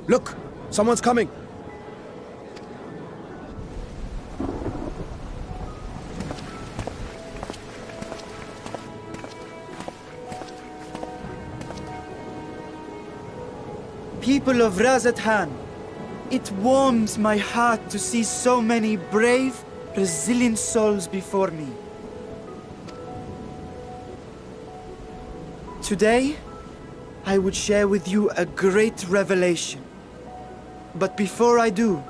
Look! Someone's coming! People of Razathan, it warms my heart to see so many brave, resilient souls before me. Today, I would share with you a great revelation. But before I do,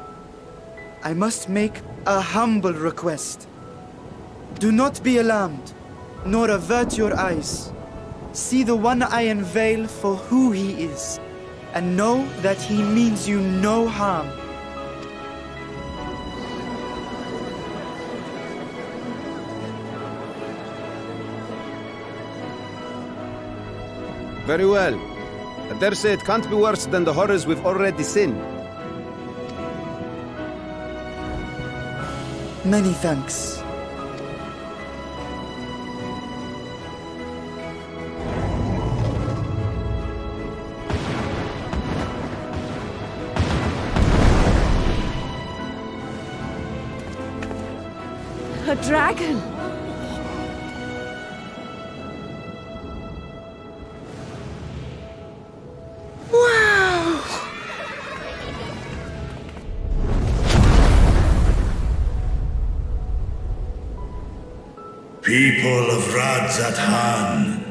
I must make a humble request. Do not be alarmed, nor avert your eyes. See the one I unveil for who he is, and know that he means you no harm. Very well. I dare say it can't be worse than the horrors we've already seen. Many thanks. A dragon! Wow! People of Radzathan,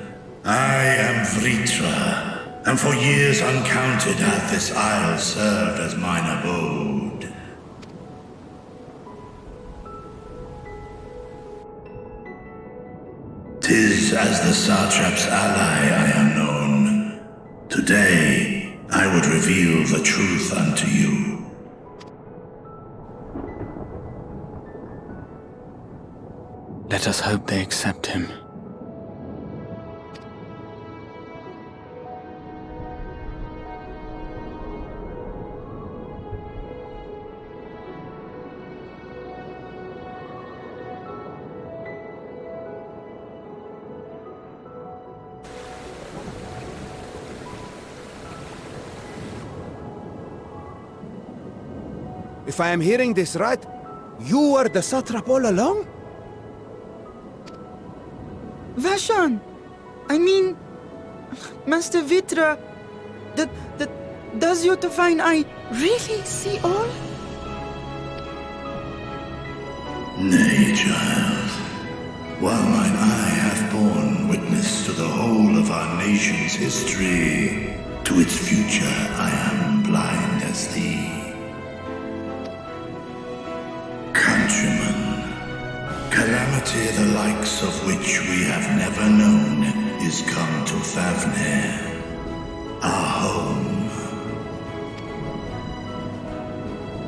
I am Vritra, and for years uncounted hath this isle served as mine abode. 'Tis as the Satrap's ally I am known. Today, I would reveal the truth unto you. Let us hope they accept him. If I am hearing this right, you were the satrap all along? Vashan! I mean, Master Vitra, does your divine eye really see all? Nay, child. While mine eye hath borne witness to the whole of our nation's history, to its future I am blind as thee. Countrymen, calamity the likes of which we have never known is come to Ffxiv, our home.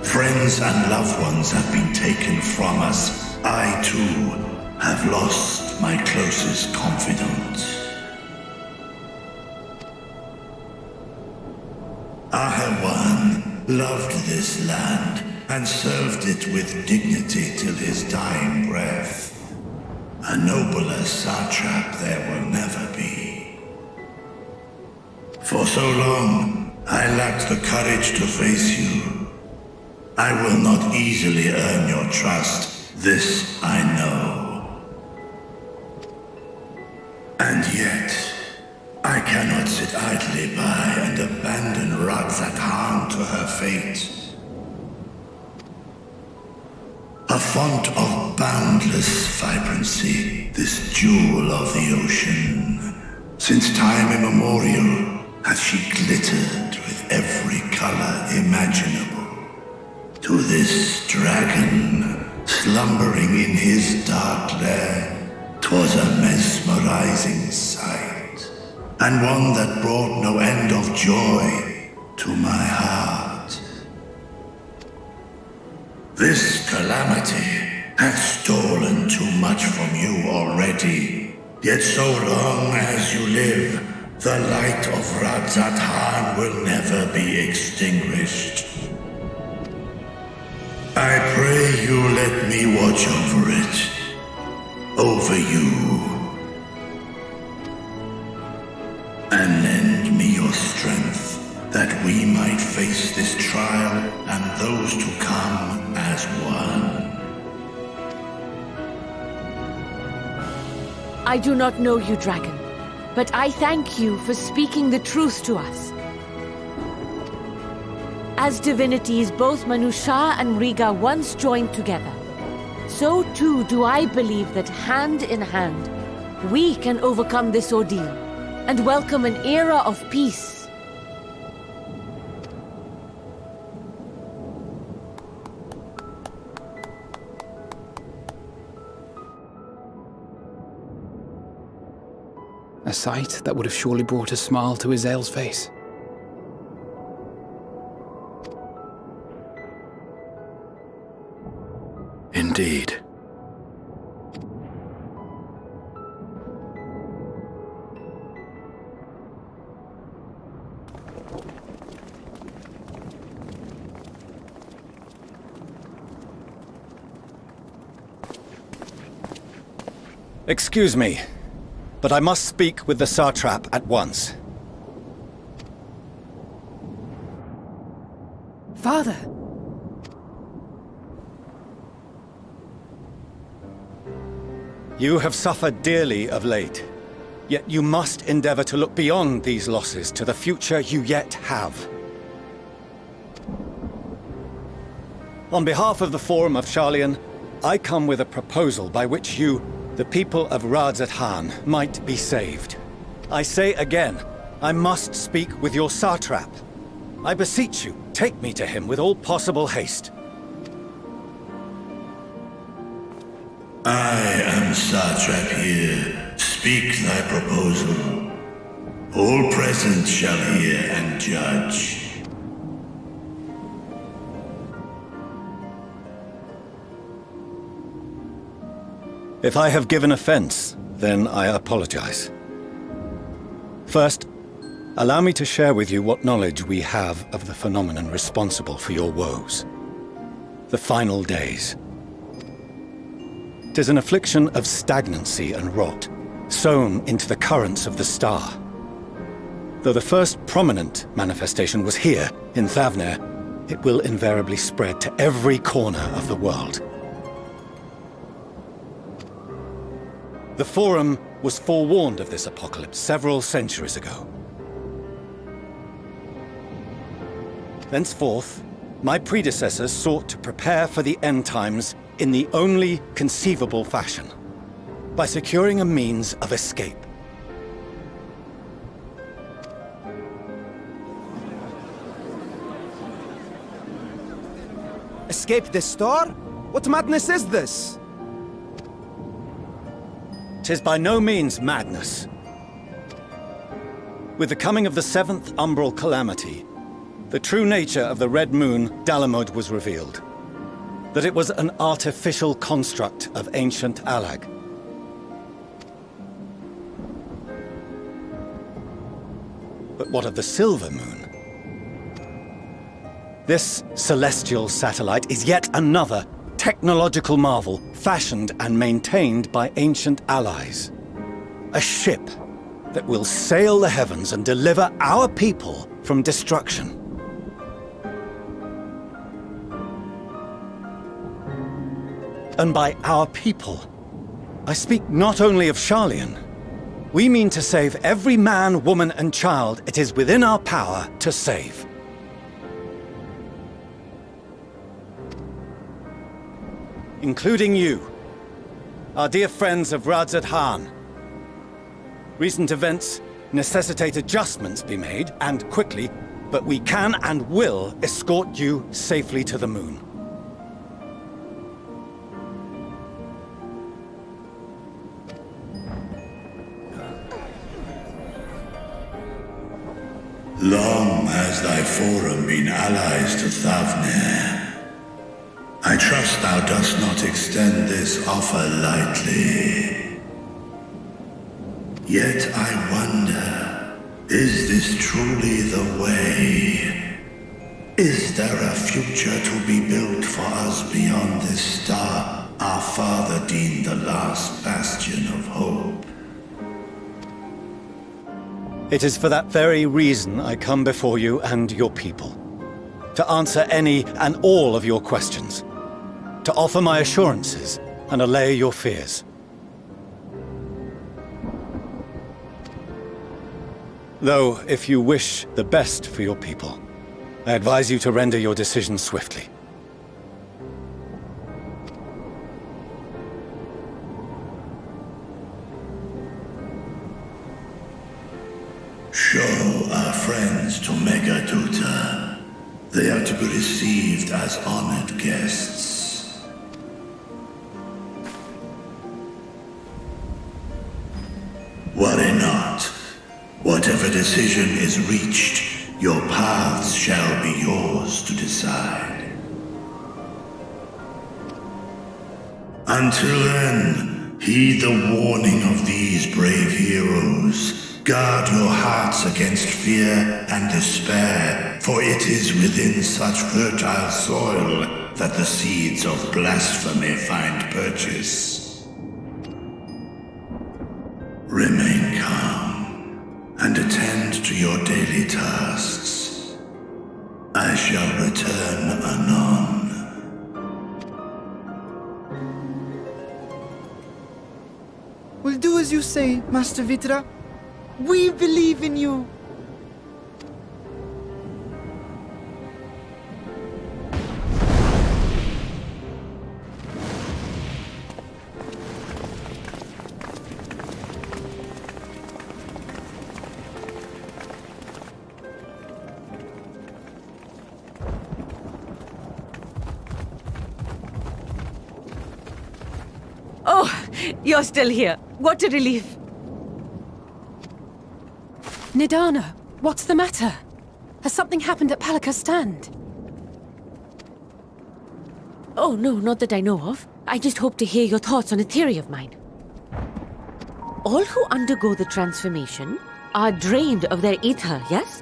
Friends and loved ones have been taken from us. I, too, have lost my closest confidant. Ahawan loved this land and served it with dignity till his dying breath. A nobler satrap there will never be. For so long, I lacked the courage to face you. I will not easily earn your trust, this I know. And yet, I cannot sit idly by and abandon Radzathan to her fate. A font of boundless vibrancy, this jewel of the ocean. Since time immemorial, hath she glittered with every color imaginable. To this dragon, slumbering in his dark lair, 'twas a mesmerizing sight, and one that brought no end of joy to my heart. This calamity hath stolen too much from you already, yet so long as you live, the light of Radzathan will never be extinguished. I pray you let me watch over it, over you, and lend me your strength, that we might face this trial and those to come as one. I do not know you, dragon, but I thank you for speaking the truth to us. As divinities, both Manusha and Riga once joined together, so too do I believe that hand in hand, we can overcome this ordeal and welcome an era of peace. A sight that would have surely brought a smile to Izael's face. Indeed. Excuse me, but I must speak with the satrap at once. Father! You have suffered dearly of late, yet you must endeavor to look beyond these losses to the future you yet have. On behalf of the Forum of Sharlayan, I come with a proposal by which you, the people of Radzat-Han might be saved. I say again, I must speak with your satrap. I beseech you, take me to him with all possible haste. I am satrap here. Speak thy proposal. All present shall hear and judge. If I have given offense, then I apologize. First, allow me to share with you what knowledge we have of the phenomenon responsible for your woes. The final days. 'Tis an affliction of stagnancy and rot, sown into the currents of the star. Though the first prominent manifestation was here, in Thavner, it will invariably spread to every corner of the world. The Forum was forewarned of this apocalypse several centuries ago. Thenceforth, my predecessors sought to prepare for the end times in the only conceivable fashion, by securing a means of escape. Escape the star? What madness is this? 'Tis by no means madness. With the coming of the 7th umbral calamity, the true nature of the Red Moon, Dalamod, was revealed. That it was an artificial construct of ancient Alag. But what of the Silver Moon? This celestial satellite is yet another technological marvel fashioned and maintained by ancient allies. A ship that will sail the heavens and deliver our people from destruction. And by our people, I speak not only of Sharlayan. We mean to save every man, woman, and child it is within our power to save. Including you, our dear friends of Radzat-Han. Recent events necessitate adjustments be made, and quickly, but we can and will escort you safely to the moon. Long has thy forum been allies to Thavner. I trust thou dost not extend this offer lightly. Yet I wonder, is this truly the way? Is there a future to be built for us beyond this star our father deemed the last bastion of hope? It is for that very reason I come before you and your people. To answer any and all of your questions. To offer my assurances and allay your fears. Though, if you wish the best for your people, I advise you to render your decision swiftly. Show our friends to Megaduta. They are to be received as honored guests. Worry not. Whatever decision is reached, your paths shall be yours to decide. Until then, heed the warning of these brave heroes. Guard your hearts against fear and despair, for it is within such fertile soil that the seeds of blasphemy find purchase. Remain calm and attend to your daily tasks. I shall return anon. We'll do as you say, Master Vitra. We believe in you. Oh, you're still here. What a relief. Nidana, what's the matter? Has something happened at Palaka's stand? Oh, no, not that I know of. I just hope to hear your thoughts on a theory of mine. All who undergo the transformation are drained of their ether, yes?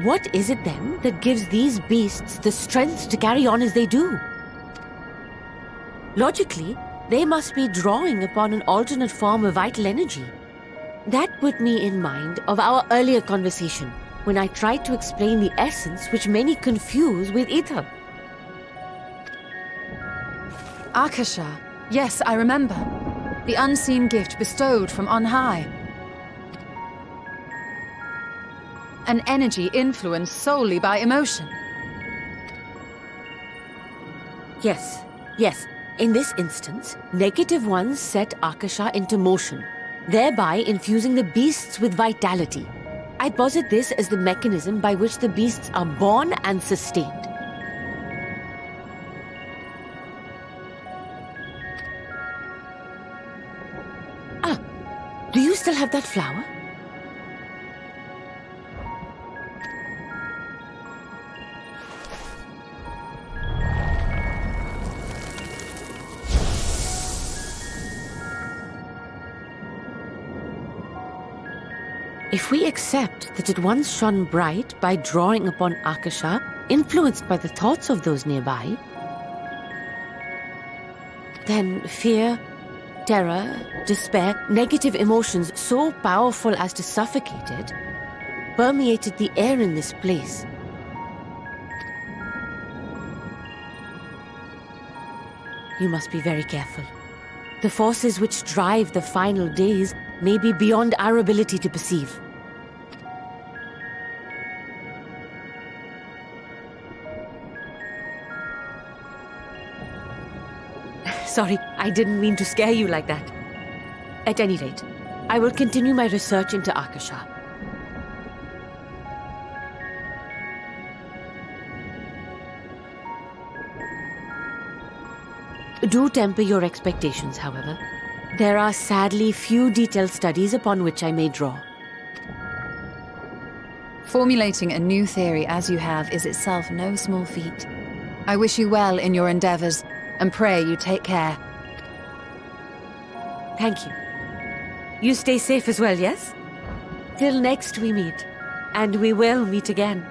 What is it then that gives these beasts the strength to carry on as they do? Logically, they must be drawing upon an alternate form of vital energy. That put me in mind of our earlier conversation, when I tried to explain the essence which many confuse with ether. Akasha. Yes, I remember. The unseen gift bestowed from on high. An energy influenced solely by emotion. Yes, yes. In this instance, negative ones set Akasha into motion, thereby infusing the beasts with vitality. I posit this as the mechanism by which the beasts are born and sustained. Ah, do you still have that flower? If we accept that it once shone bright by drawing upon Akasha, influenced by the thoughts of those nearby, then fear, terror, despair, negative emotions so powerful as to suffocate it, permeated the air in this place. You must be very careful. The forces which drive the final days may be beyond our ability to perceive. Sorry, I didn't mean to scare you like that. At any rate, I will continue my research into Akasha. Do temper your expectations, however. There are sadly few detailed studies upon which I may draw. Formulating a new theory as you have is itself no small feat. I wish you well in your endeavors, and pray you take care. Thank you. You stay safe as well, yes? Till next we meet. And we will meet again.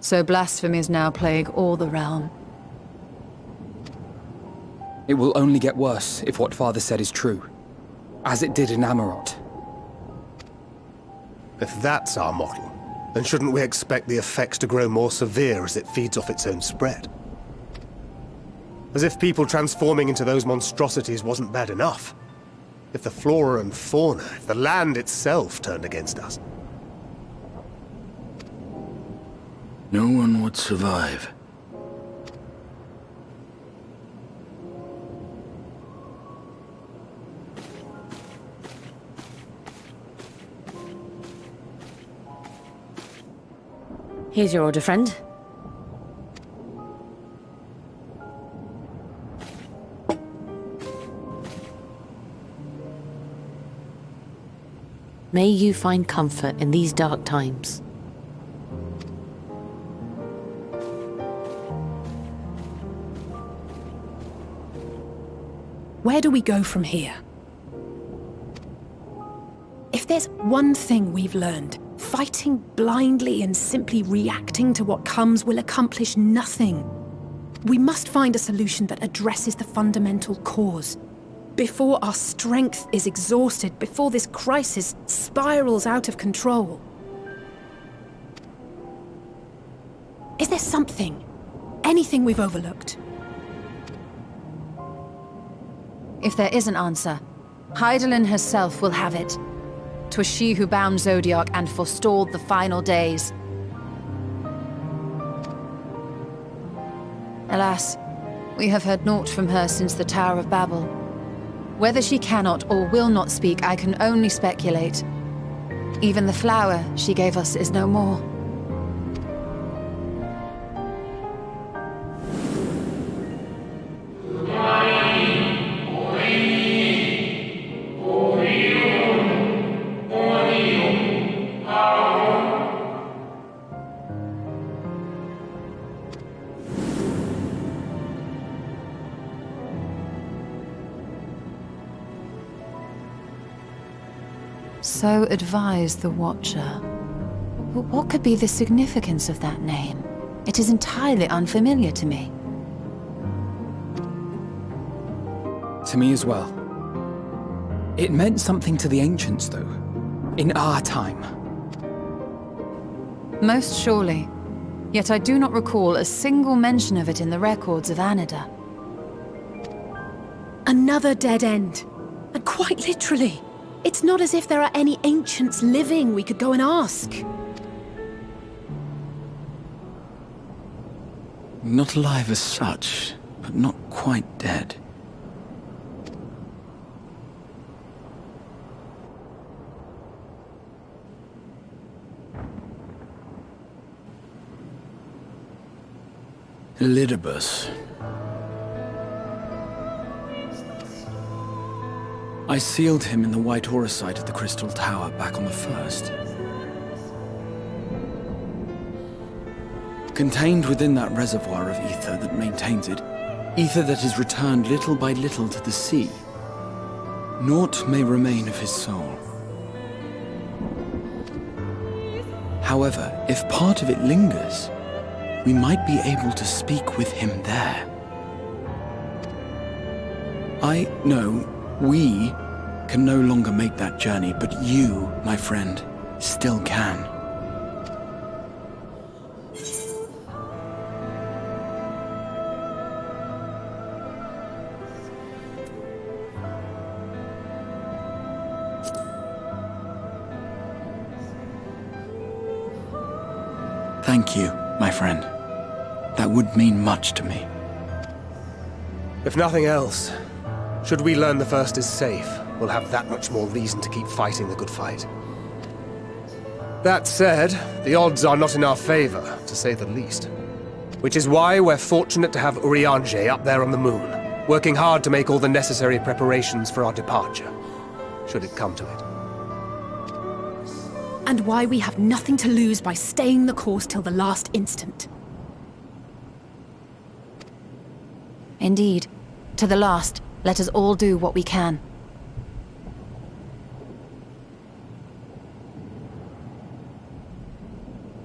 So blasphemies now plague all the realm. It will only get worse if what Father said is true, as it did in Amarot. If that's our model, then shouldn't we expect the effects to grow more severe as it feeds off its own spread? As if people transforming into those monstrosities wasn't bad enough. If the flora and fauna, if the land itself turned against us. No one would survive. Here's your order, friend. May you find comfort in these dark times. Where do we go from here? If there's one thing we've learned, fighting blindly and simply reacting to what comes will accomplish nothing. We must find a solution that addresses the fundamental cause. Before our strength is exhausted, before this crisis spirals out of control. Is there something, anything we've overlooked? If there is an answer, Hydaelyn herself will have it. 'Twas she who bound Zodiac and forestalled the final days. Alas, we have heard naught from her since the Tower of Babel. Whether she cannot or will not speak, I can only speculate. Even the flower she gave us is no more. So advised the Watcher. But what could be the significance of that name? It is entirely unfamiliar to me. To me as well. It meant something to the ancients, though. In our time. Most surely. Yet I do not recall a single mention of it in the records of Anida. Another dead end. And quite literally. It's not as if there are any ancients living we could go and ask. Not alive as such, but not quite dead. Elidibus. I sealed him in the White Auracite at the Crystal Tower back on the 1st. Contained within that reservoir of ether that maintains it, ether that is returned little by little to the sea, naught may remain of his soul. However, if part of it lingers, we might be able to speak with him there. I know we can no longer make that journey, but you, my friend, still can. Thank you, my friend. That would mean much to me. If nothing else, should we learn the First is safe, we'll have that much more reason to keep fighting the good fight. That said, the odds are not in our favor, to say the least. Which is why we're fortunate to have Urianger up there on the moon, working hard to make all the necessary preparations for our departure, should it come to it. And why we have nothing to lose by staying the course till the last instant. Indeed. To the last, let us all do what we can.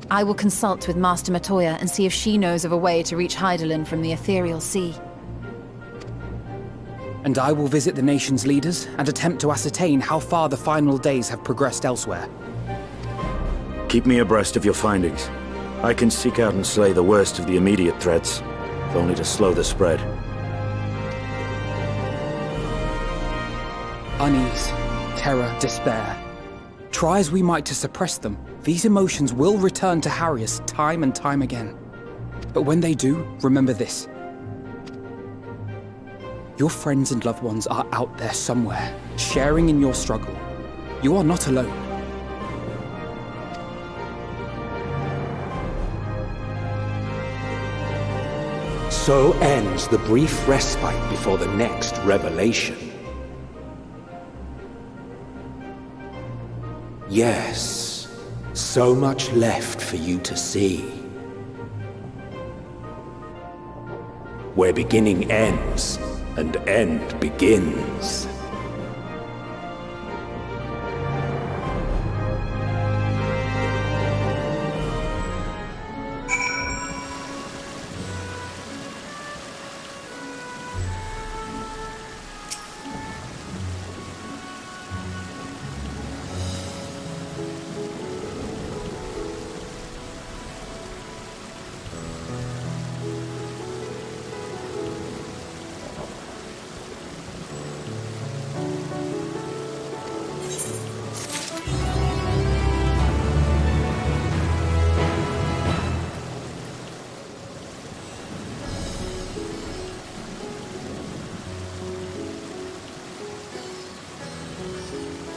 I will consult with Master Matoya and see if she knows of a way to reach Hydaelyn from the Ethereal Sea. And I will visit the nation's leaders and attempt to ascertain how far the final days have progressed elsewhere. Keep me abreast of your findings. I can seek out and slay the worst of the immediate threats, if only to slow the spread. Unease, terror, despair. Try as we might to suppress them, these emotions will return to harry us time and time again. But when they do, remember this. Your friends and loved ones are out there somewhere, sharing in your struggle. You are not alone. So ends the brief respite before the next revelation. Yes, so much left for you to see. Where beginning ends and end begins.